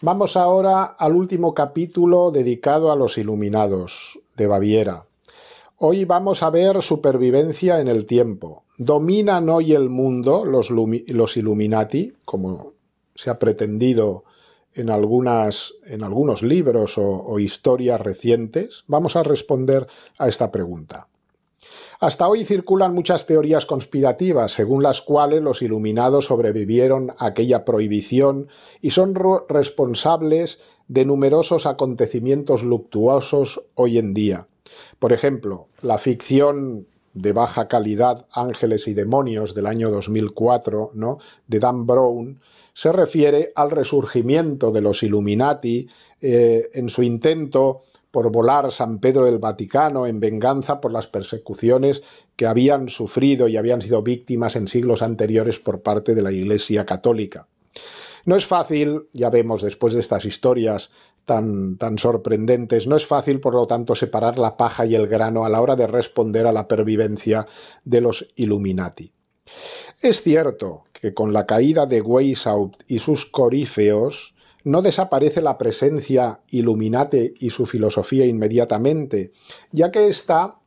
Vamos ahora al último capítulo dedicado a los Iluminados de Baviera. Hoy vamos a ver supervivencia en el tiempo. ¿Dominan hoy el mundo los Illuminati, como se ha pretendido en algunos libros o historias recientes? Vamos a responder a esta pregunta. Hasta hoy circulan muchas teorías conspirativas, según las cuales los Iluminados sobrevivieron a aquella prohibición y son responsables de numerosos acontecimientos luctuosos hoy en día. Por ejemplo, la ficción de baja calidad Ángeles y Demonios del año 2004, ¿no?, de Dan Brown, se refiere al resurgimiento de los Illuminati en su intento por volar San Pedro del Vaticano en venganza por las persecuciones que habían sufrido y habían sido víctimas en siglos anteriores por parte de la Iglesia Católica. No es fácil, ya vemos después de estas historias tan sorprendentes, no es fácil, por lo tanto, separar la paja y el grano a la hora de responder a la pervivencia de los Illuminati. Es cierto que con la caída de Weishaupt y sus corífeos no desaparece la presencia Illuminati y su filosofía inmediatamente, ya que ésta,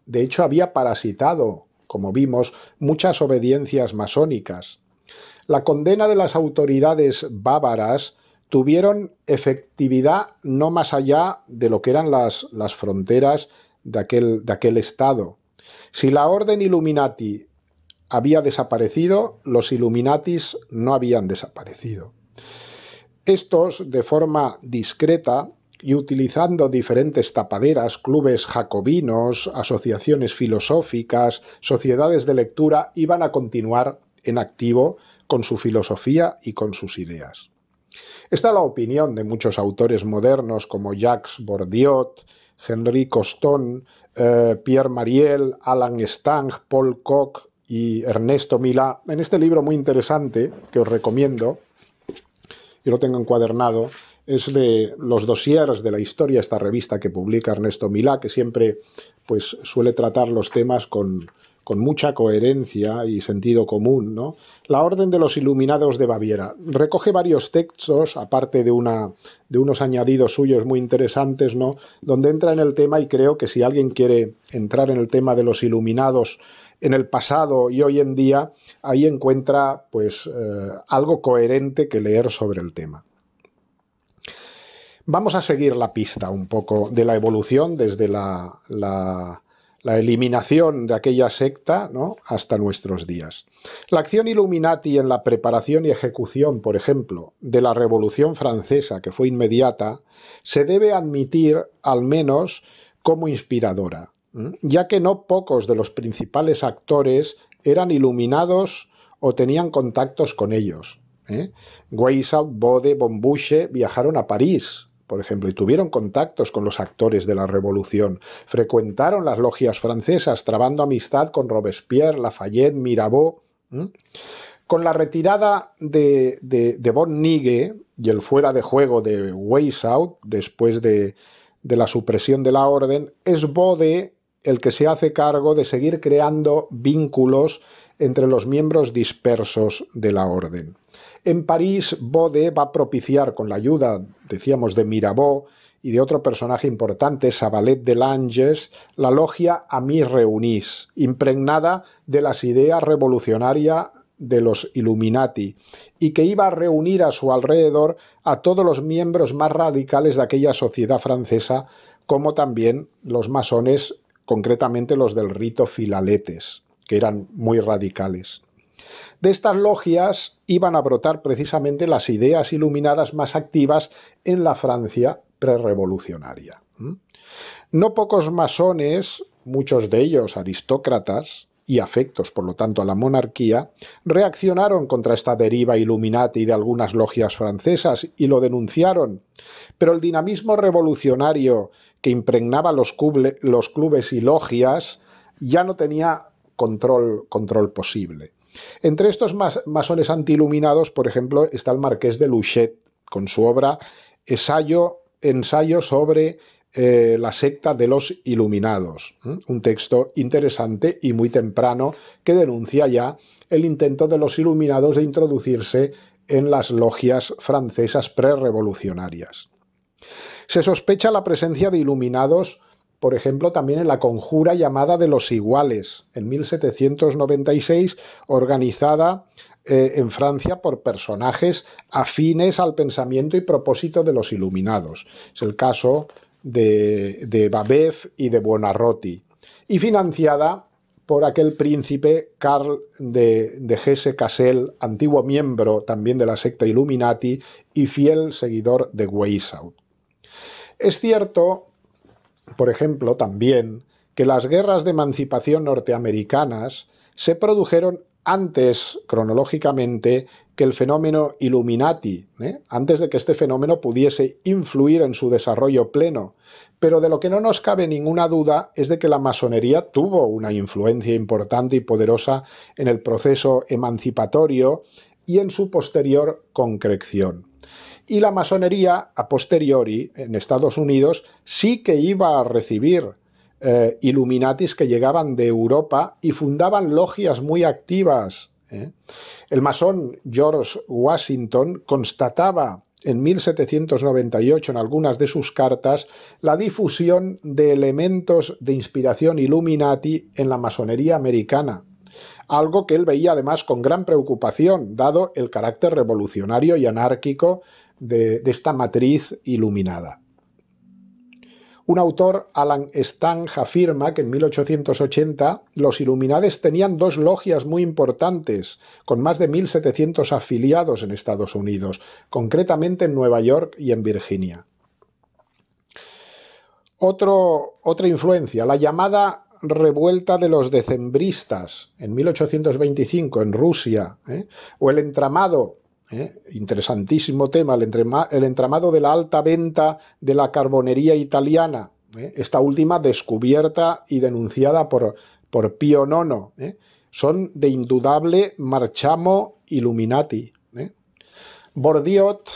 de hecho, había parasitado, como vimos, muchas obediencias masónicas. La condena de las autoridades bávaras tuvieron efectividad no más allá de lo que eran las fronteras de aquel estado. Si la orden Illuminati había desaparecido, los Illuminatis no habían desaparecido. Estos, de forma discreta y utilizando diferentes tapaderas, clubes jacobinos, asociaciones filosóficas, sociedades de lectura, iban a continuar en activo con su filosofía y con sus ideas. Esta es la opinión de muchos autores modernos como Jacques Bordiot, Henri Coston, Pierre Mariel, Alan Stang, Paul Koch y Ernesto Milá, en este libro muy interesante que os recomiendo. Yo lo tengo encuadernado, es de los dossiers de la historia, esta revista que publica Ernesto Milá, que siempre pues, suele tratar los temas con mucha coherencia y sentido común, ¿no? La Orden de los Iluminados de Baviera. Recoge varios textos, aparte de unos añadidos suyos muy interesantes, ¿no?, donde entra en el tema, y creo que si alguien quiere entrar en el tema de los Iluminados en el pasado y hoy en día, ahí encuentra pues algo coherente que leer sobre el tema. Vamos a seguir la pista un poco de la evolución desde la eliminación de aquella secta, ¿no?, hasta nuestros días. La acción Illuminati en la preparación y ejecución, por ejemplo, de la Revolución Francesa, que fue inmediata, se debe admitir al menos como inspiradora, ya que no pocos de los principales actores eran iluminados o tenían contactos con ellos. Weishaupt, Bode, von Bussche viajaron a París, por ejemplo, y tuvieron contactos con los actores de la Revolución. Frecuentaron las logias francesas, trabando amistad con Robespierre, Lafayette, Mirabeau. Con la retirada de von Nigge y el fuera de juego de Weishaupt, después de la supresión de la orden, es Bode el que se hace cargo de seguir creando vínculos entre los miembros dispersos de la orden. En París, Bode va a propiciar, con la ayuda, decíamos, de Mirabeau y de otro personaje importante, Savalet de Langes, la logia Amis Reunis, impregnada de las ideas revolucionarias de los Illuminati, y que iba a reunir a su alrededor a todos los miembros más radicales de aquella sociedad francesa, como también los masones, concretamente los del rito Filaletes, que eran muy radicales. De estas logias iban a brotar precisamente las ideas iluminadas más activas en la Francia prerrevolucionaria. No pocos masones, muchos de ellos aristócratas y afectos, por lo tanto, a la monarquía, reaccionaron contra esta deriva Illuminati de algunas logias francesas y lo denunciaron, pero el dinamismo revolucionario que impregnaba los clubes y logias ya no tenía control posible. Entre estos masones antiiluminados, por ejemplo, está el marqués de Louchet, con su obra Ensayo sobre la secta de los Iluminados, un texto interesante y muy temprano que denuncia ya el intento de los Iluminados de introducirse en las logias francesas prerrevolucionarias. Se sospecha la presencia de iluminados, por ejemplo, también en la conjura llamada de los Iguales, en 1796, organizada en Francia por personajes afines al pensamiento y propósito de los iluminados. Es el caso de Babeuf y de Buonarroti, y financiada por aquel príncipe Karl de Hesse-Kassel, antiguo miembro también de la secta Illuminati y fiel seguidor de Weishaupt. Es cierto, por ejemplo, también, que las guerras de emancipación norteamericanas se produjeron antes, cronológicamente, que el fenómeno Illuminati, antes de que este fenómeno pudiese influir en su desarrollo pleno. Pero de lo que no nos cabe ninguna duda es de que la masonería tuvo una influencia importante y poderosa en el proceso emancipatorio y en su posterior concreción. Y la masonería, a posteriori, en Estados Unidos, sí que iba a recibir Illuminatis que llegaban de Europa y fundaban logias muy activas. El masón George Washington constataba en 1798 en algunas de sus cartas la difusión de elementos de inspiración Illuminati en la masonería americana, algo que él veía además con gran preocupación, dado el carácter revolucionario y anárquico de esta matriz iluminada. Un autor, Alan Stang, afirma que en 1880 los Illuminates tenían dos logias muy importantes, con más de 1.700 afiliados en Estados Unidos, concretamente en Nueva York y en Virginia. Otra influencia, la llamada revuelta de los decembristas en 1825 en Rusia, o el entramado, interesantísimo tema, el entramado de la alta venta de la carbonería italiana, esta última descubierta y denunciada por Pío IX, son de indudable marchamo Illuminati. Bordiot,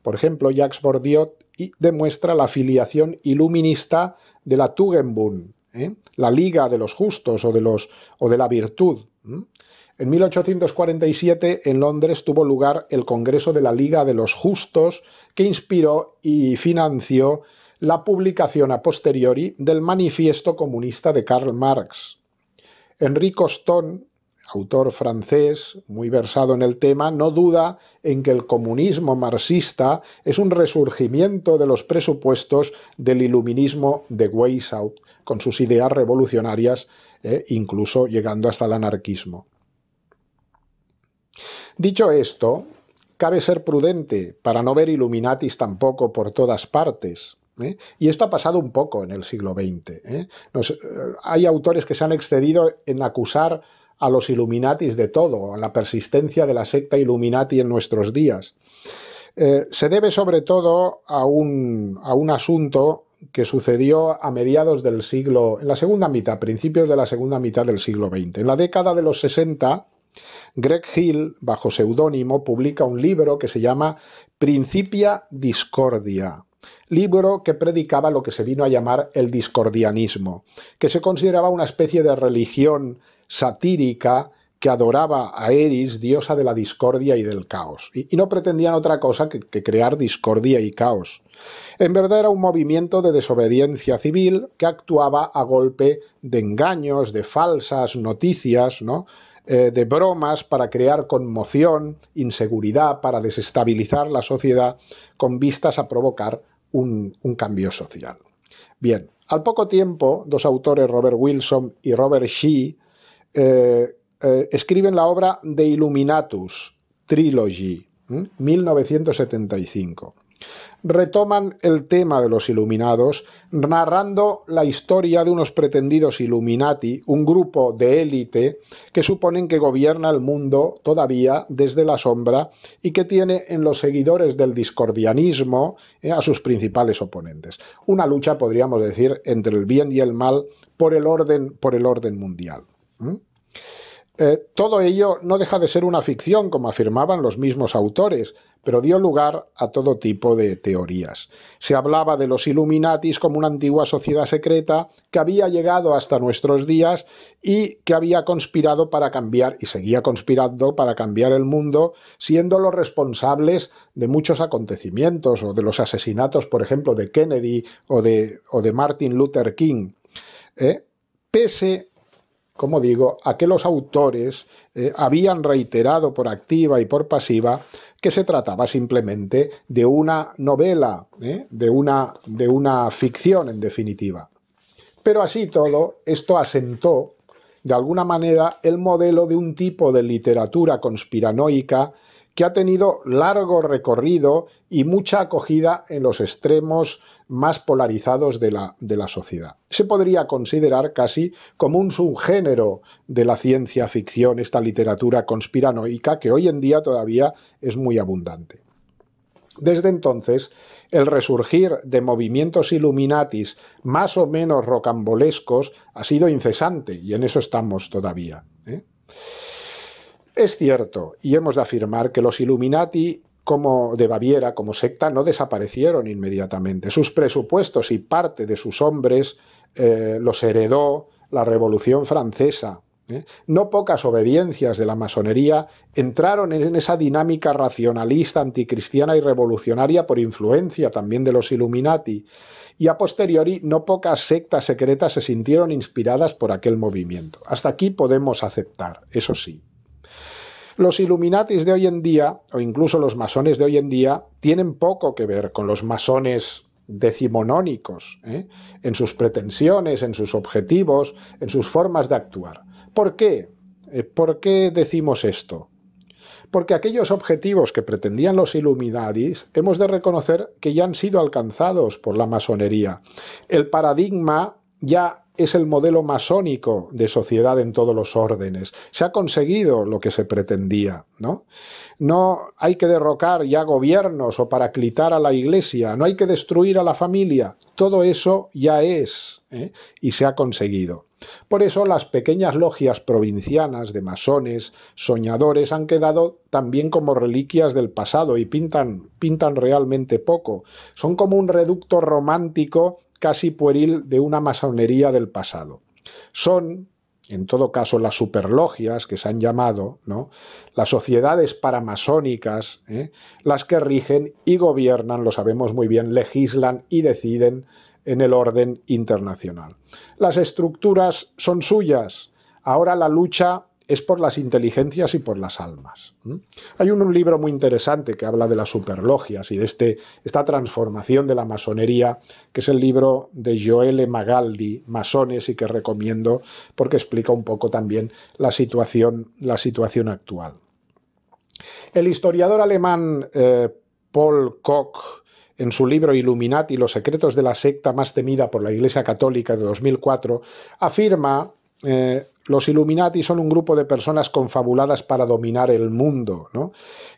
por ejemplo, Jacques Bordiot, demuestra la afiliación iluminista de la Tugendbund, la Liga de los Justos o de la Virtud. En 1847 en Londres tuvo lugar el Congreso de la Liga de los Justos, que inspiró y financió la publicación a posteriori del Manifiesto Comunista de Karl Marx. Henri Coston, autor francés muy versado en el tema, no duda en que el comunismo marxista es un resurgimiento de los presupuestos del iluminismo de Weishaupt, con sus ideas revolucionarias, incluso llegando hasta el anarquismo. Dicho esto, cabe ser prudente para no ver Illuminatis tampoco por todas partes. Y esto ha pasado un poco en el siglo XX. Hay autores que se han excedido en acusar a los Illuminatis de todo, a la persistencia de la secta Illuminati en nuestros días. Se debe sobre todo a un asunto que sucedió a mediados del siglo, en la segunda mitad, principios de la segunda mitad del siglo XX. En la década de los 60, Greg Hill, bajo seudónimo, publica un libro que se llama Principia Discordia, libro que predicaba lo que se vino a llamar el discordianismo, que se consideraba una especie de religión satírica que adoraba a Eris, diosa de la discordia y del caos, y no pretendían otra cosa que crear discordia y caos. En verdad era un movimiento de desobediencia civil que actuaba a golpe de engaños, de falsas noticias, de bromas para crear conmoción, inseguridad, para desestabilizar la sociedad con vistas a provocar un cambio social. Bien, al poco tiempo, dos autores, Robert Wilson y Robert Shea, escriben la obra De Illuminatus, Trilogy, 1975. Retoman el tema de los iluminados, narrando la historia de unos pretendidos Illuminati, un grupo de élite que suponen que gobierna el mundo todavía desde la sombra y que tiene en los seguidores del discordianismo a sus principales oponentes. Una lucha, podríamos decir, entre el bien y el mal por el orden mundial. Todo ello no deja de ser una ficción, como afirmaban los mismos autores, pero dio lugar a todo tipo de teorías. Se hablaba de los Illuminatis como una antigua sociedad secreta que había llegado hasta nuestros días y que había conspirado para cambiar, y seguía conspirando para cambiar el mundo, siendo los responsables de muchos acontecimientos, o de los asesinatos, por ejemplo, de Kennedy o de Martin Luther King. Pese, como digo, a que los autores habían reiterado por activa y por pasiva que se trataba simplemente de una novela, de una ficción en definitiva. Pero así todo, esto asentó de alguna manera el modelo de un tipo de literatura conspiranoica que ha tenido largo recorrido y mucha acogida en los extremos más polarizados de la sociedad. Se podría considerar casi como un subgénero de la ciencia ficción, esta literatura conspiranoica, que hoy en día todavía es muy abundante. Desde entonces, el resurgir de movimientos Illuminatis más o menos rocambolescos ha sido incesante, y en eso estamos todavía. Es cierto, y hemos de afirmar, que los Illuminati de Baviera, como secta, no desaparecieron inmediatamente. Sus presupuestos y parte de sus hombres los heredó la Revolución Francesa. No pocas obediencias de la masonería entraron en esa dinámica racionalista, anticristiana y revolucionaria por influencia también de los Illuminati, y a posteriori no pocas sectas secretas se sintieron inspiradas por aquel movimiento. Hasta aquí podemos aceptar, eso sí. Los Illuminatis de hoy en día, o incluso los masones de hoy en día, tienen poco que ver con los masones decimonónicos, en sus pretensiones, en sus objetivos, en sus formas de actuar. ¿Por qué? ¿Por qué decimos esto? Porque aquellos objetivos que pretendían los Illuminatis hemos de reconocer que ya han sido alcanzados por la masonería. El paradigma ya es el modelo masónico de sociedad en todos los órdenes. Se ha conseguido lo que se pretendía, ¿no? No hay que derrocar ya gobiernos o paraclitar a la Iglesia, no hay que destruir a la familia. Todo eso ya es, y se ha conseguido. Por eso las pequeñas logias provincianas de masones, soñadores, han quedado también como reliquias del pasado y pintan realmente poco. Son como un reducto romántico casi pueril de una masonería del pasado. Son, en todo caso, las superlogias que se han llamado, ¿no?, las sociedades paramasónicas, las que rigen y gobiernan, lo sabemos muy bien, legislan y deciden en el orden internacional. Las estructuras son suyas. Ahora la lucha es por las inteligencias y por las almas. Hay un libro muy interesante que habla de las superlogias y de esta transformación de la masonería, que es el libro de Joele Magaldi, Masones, y que recomiendo porque explica un poco también la situación actual. El historiador alemán Paul Koch, en su libro Illuminati, los secretos de la secta más temida por la Iglesia Católica, de 2004, afirma los Illuminati son un grupo de personas confabuladas para dominar el mundo, ¿no?,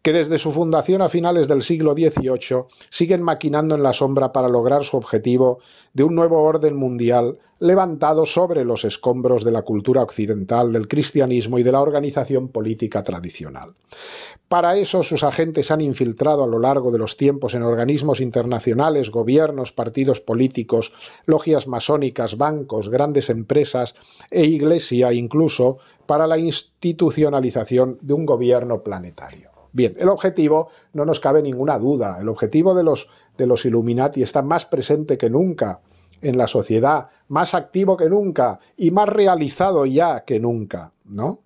que desde su fundación a finales del siglo XVIII siguen maquinando en la sombra para lograr su objetivo de un nuevo orden mundial levantado sobre los escombros de la cultura occidental, del cristianismo y de la organización política tradicional. Para eso sus agentes han infiltrado a lo largo de los tiempos en organismos internacionales, gobiernos, partidos políticos, logias masónicas, bancos, grandes empresas e iglesia, incluso para la institucionalización de un gobierno planetario. Bien, el objetivo, no nos cabe ninguna duda, el objetivo de los Illuminati está más presente que nunca en la sociedad, más activo que nunca y más realizado ya que nunca, ¿no?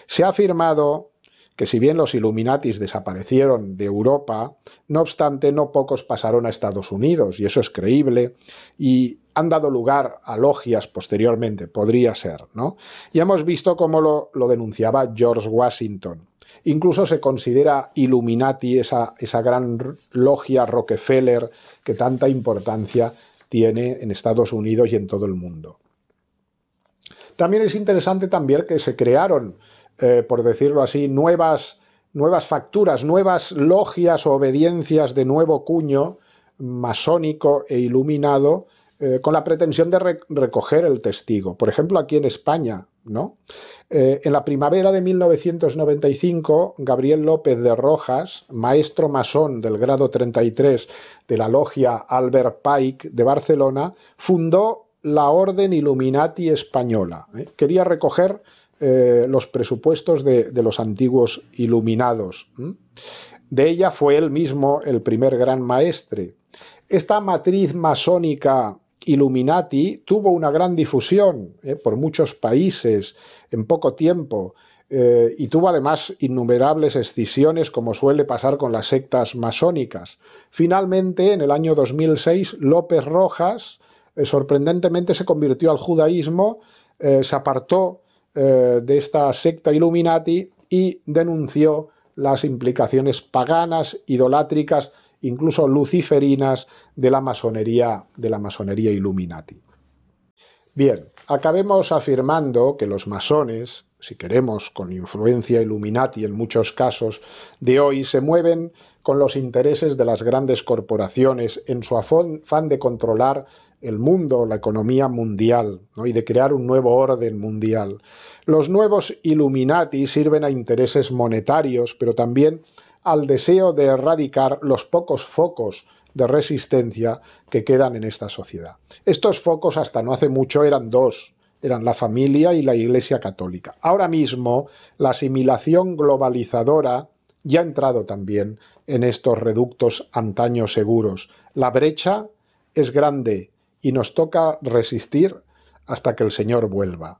Se ha afirmado que si bien los Illuminatis desaparecieron de Europa, no obstante no pocos pasaron a Estados Unidos, y eso es creíble, y han dado lugar a logias posteriormente, podría ser, ¿no? Y hemos visto cómo lo denunciaba George Washington. Incluso se considera Illuminati esa gran logia Rockefeller que tanta importancia tiene en Estados Unidos y en todo el mundo. También es interesante también que se crearon, por decirlo así, nuevas facturas, nuevas logias o obediencias de nuevo cuño masónico e iluminado, con la pretensión de recoger el testigo. Por ejemplo, aquí en España, ¿no? En la primavera de 1995, Gabriel López de Rojas, maestro masón del grado 33 de la logia Albert Pike de Barcelona, fundó la Orden Illuminati Española. Quería recoger los presupuestos de los antiguos iluminados. De ella fue él mismo el primer gran maestre. Esta matriz masónica Illuminati tuvo una gran difusión por muchos países en poco tiempo y tuvo además innumerables escisiones, como suele pasar con las sectas masónicas. Finalmente, en el año 2006, López Rojas sorprendentemente se convirtió al judaísmo, se apartó de esta secta Illuminati y denunció las implicaciones paganas, idolátricas, incluso luciferinas de la masonería Illuminati. Bien, acabemos afirmando que los masones, si queremos, con influencia Illuminati en muchos casos de hoy, se mueven con los intereses de las grandes corporaciones en su afán de controlar el mundo, la economía mundial, ¿no? Y de crear un nuevo orden mundial. Los nuevos Illuminati sirven a intereses monetarios, pero también al deseo de erradicar los pocos focos de resistencia que quedan en esta sociedad. Estos focos hasta no hace mucho eran dos, eran la familia y la Iglesia Católica. Ahora mismo la asimilación globalizadora ya ha entrado también en estos reductos antaño seguros. La brecha es grande y nos toca resistir hasta que el Señor vuelva.